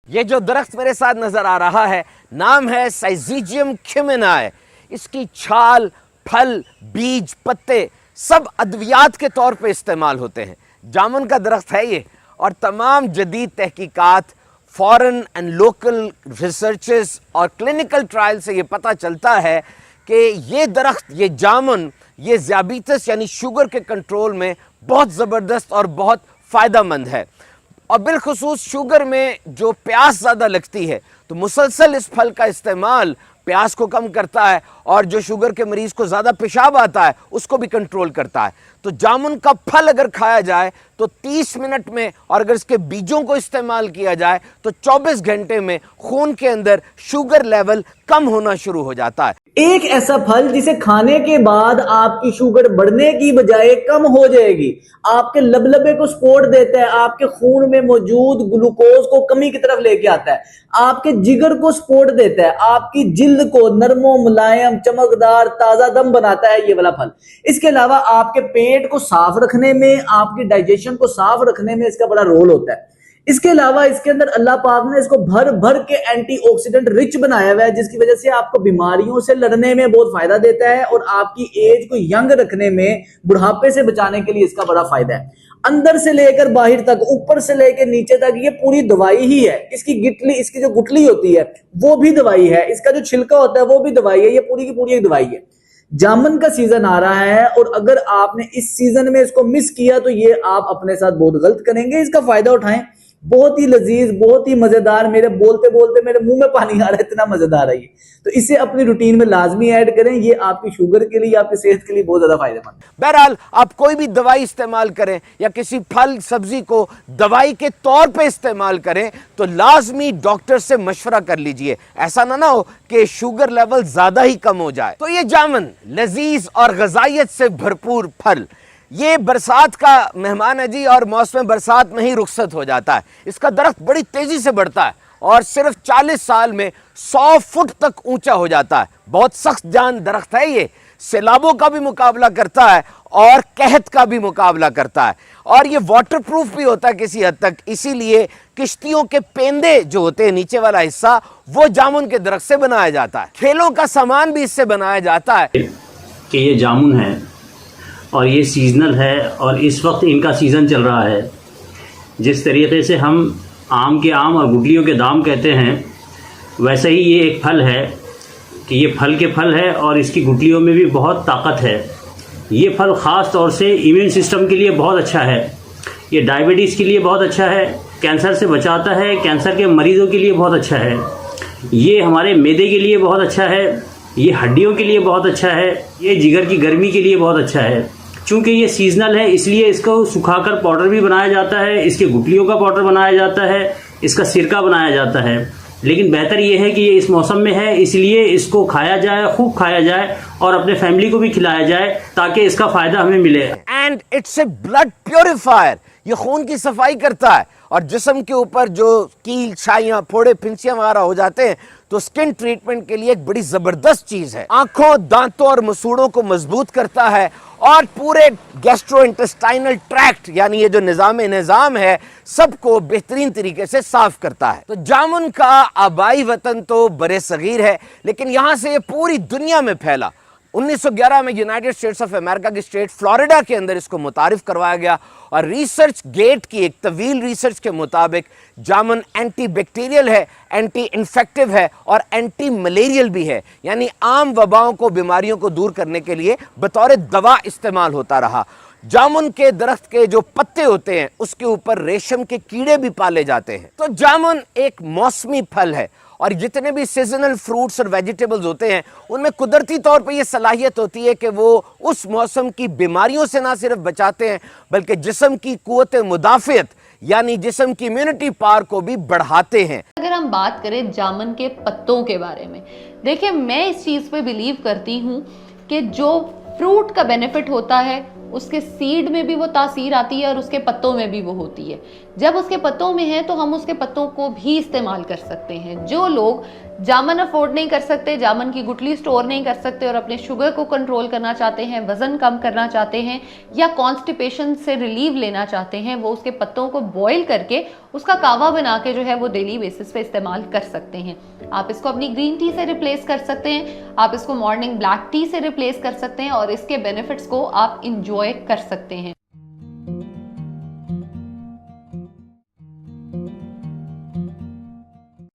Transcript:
ये जो दरख्त मेरे साथ नजर आ रहा है, नाम है साइजीजियम ख्यमेनाई। इसकी छाल, फल, बीज, पत्ते सब अद्वियात के तौर पे इस्तेमाल होते हैं। जामुन का दरख्त है ये, और तमाम जदीद तहकीकात, फॉरेन एंड लोकल रिसर्चेस और क्लिनिकल ट्रायल से ये पता चलता है कि ये दरख्त, ये जामुन, ये ज़ियाबीतस यानी शुगर के कंट्रोल में बहुत ज़बरदस्त और बहुत फ़ायदेमंद है। और बिलखुसूस शुगर में जो प्यास ज़्यादा लगती है, तो मुसलसल इस फल का इस्तेमाल प्यास को कम करता है, और जो शुगर के मरीज़ को ज़्यादा पेशाब आता है उसको भी कंट्रोल करता है। तो जामुन का फल अगर खाया जाए तो 30 मिनट में, और अगर इसके बीजों को इस्तेमाल किया जाए तो 24 घंटे में खून के अंदर शुगर लेवल कम होना शुरू हो जाता है। एक ऐसा फल जिसे खाने के बाद आपकी शुगर बढ़ने की बजाय कम हो जाएगी, आपके लबलबे को सपोर्ट देता है, आपके खून में मौजूद ग्लूकोज को कमी की तरफ लेके आता है, आपके जिगर को सपोर्ट देता है, आपकी जिल्द को नरमो मुलायम चमकदार ताजा दम बनाता है ये वाला फल। इसके अलावा आपके पेट को साफ रखने में, आपकी डाइजेशन को साफ रखने में इसका बड़ा रोल होता है। इसके अलावा इसके अंदर अल्लाह पाक ने इसको भर भर के एंटीऑक्सीडेंट रिच बनाया हुआ है, जिसकी वजह से आपको बीमारियों से लड़ने में बहुत फायदा देता है, और आपकी एज को यंग रखने में, बुढ़ापे से बचाने के लिए इसका बड़ा फायदा है। अंदर से लेकर बाहर तक, ऊपर से लेकर नीचे तक ये पूरी दवाई ही है। इसकी गिटली, इसकी जो गुठली होती है वो भी दवाई है, इसका जो छिलका होता है वो भी दवाई है, ये पूरी की पूरी एक दवाई है। जामुन का सीजन आ रहा है, और अगर आपने इस सीजन में इसको मिस किया तो ये आप अपने साथ बहुत गलत करेंगे। इसका फायदा उठाएं, बहुत ही लजीज, बहुत ही मजेदार। मेरे बोलते बोलते मेरे मुंह में पानी आ रहा है, इतना मजेदार है ये। तो इसे अपनी रूटीन में लाजमी ऐड करें, ये आपकी शुगर के लिए, आपकी सेहत के लिए बहुत ज्यादा फायदेमंद है। बहरहाल, आप कोई भी दवाई इस्तेमाल करें या किसी फल सब्जी को दवाई के तौर पे इस्तेमाल करें तो लाजमी डॉक्टर से मशवरा कर लीजिए। ऐसा ना हो कि शुगर लेवल ज्यादा ही कम हो जाए। तो ये जामुन लजीज और गजाइत से भरपूर फल, ये बरसात का मेहमान है जी, और मौसम बरसात में ही रुखसत हो जाता है। इसका दरख्त बड़ी तेजी से बढ़ता है और सिर्फ 40 साल में 100 फुट तक ऊंचा हो जाता है। बहुत सख्त जान दरख्त है ये, सैलाबों का भी मुकाबला करता है और कहत का भी मुकाबला करता है, और ये वाटर प्रूफ भी होता है किसी हद तक। इसीलिए किश्तियों के पेंदे जो होते हैं, नीचे वाला हिस्सा, वो जामुन के दरख्त से बनाया जाता है। खेलों का सामान भी इससे बनाया जाता है। कि ये जामुन है और ये सीजनल है, और इस वक्त इनका सीज़न चल रहा है। जिस तरीके से हम आम के आम और गुठलियों के दाम कहते हैं, वैसे ही ये एक फल है कि ये फल के फल है, और इसकी गुठलियों में भी बहुत ताकत है। ये फल ख़ास तौर से इम्यून सिस्टम के लिए बहुत अच्छा है, ये डायबिटीज़ के लिए बहुत अच्छा है, कैंसर से बचाता है, कैंसर के मरीज़ों के लिए बहुत अच्छा है, ये हमारे मैदे के लिए बहुत अच्छा है, ये हड्डियों के लिए बहुत अच्छा है, ये जिगर की गर्मी के लिए बहुत अच्छा है। चूँकि ये सीजनल है इसलिए इसको सुखाकर पाउडर भी बनाया जाता है, इसके गुठलियों का पाउडर बनाया जाता है, इसका सिरका बनाया जाता है। लेकिन बेहतर ये है कि ये इस मौसम में है, इसलिए इसको खाया जाए, खूब खाया जाए, और अपने फैमिली को भी खिलाया जाए ताकि इसका फ़ायदा हमें मिले। And it's a blood purifier, ये खून की सफाई करता है, और जिस्म के ऊपर जो कील, छाइयाँ, फोड़े, फिंसियाँ वगैरह हो जाते हैं तो स्किन ट्रीटमेंट के लिए एक बड़ी ज़बरदस्त चीज़ है। आँखों, दांतों और मसूड़ों को मजबूत करता है, और पूरे गैस्ट्रोइंटेस्टाइनल ट्रैक्ट यानी ये जो निज़ाम है सबको बेहतरीन तरीके से साफ करता है। तो जामुन का आबाई वतन तो बरे सगीर है, लेकिन यहाँ से ये पूरी दुनिया में फैला। 1911 में यूनाइटेड स्टेट्स ऑफ अमेरिका की स्टेट फ्लोरिडा के अंदर इसको मुतारिफ करवाया गया, और रिसर्च गेट की एक तवील रिसर्च के मुताबिक जामुन एंटी बैक्टीरियल है, एंटी इन्फेक्टिव है, और एंटी मलेरियल भी है। यानी आम वबाओं को, बीमारियों को दूर करने के लिए बतौर दवा इस्तेमाल होता रहा। जामुन के दरख्त के जो पत्ते होते हैं उसके ऊपर रेशम के कीड़े भी पाले जाते हैं। तो जामुन एक मौसमी फल है, और जितने भी सीजनल फ्रूट्स और वेजिटेबल्स होते हैं उनमें कुदरती तौर पे ये सलाहियत होती है कि वो उस मौसम की बीमारियों से ना सिर्फ बचाते हैं बल्कि जिस्म की कुव्वत मुदाफ़ियत यानी जिस्म की इम्यूनिटी पावर को भी बढ़ाते हैं। अगर हम बात करें जामुन के पत्तों के बारे में, देखिए मैं इस चीज़ पे बिलीव करती हूँ कि जो फ्रूट का बेनिफिट होता है उसके सीड में भी वो तासीर आती है और उसके पत्तों में भी वो होती है। जब उसके पत्तों में है तो हम उसके पत्तों को भी इस्तेमाल कर सकते हैं। जो लोग जामुन अफोर्ड नहीं कर सकते, जामुन की गुठली स्टोर नहीं कर सकते और अपने शुगर को कंट्रोल करना चाहते हैं, वजन कम करना चाहते हैं या कॉन्स्टिपेशन से रिलीव लेना चाहते हैं, वो उसके पत्तों को बॉईल करके उसका कावा बना के जो है वो डेली बेसिस पे इस्तेमाल कर सकते हैं। आप इसको अपनी ग्रीन टी से रिप्लेस कर सकते हैं, आप इसको मॉर्निंग ब्लैक टी से रिप्लेस कर सकते हैं और इसके बेनिफिट्स को आप इंजॉय कर सकते हैं।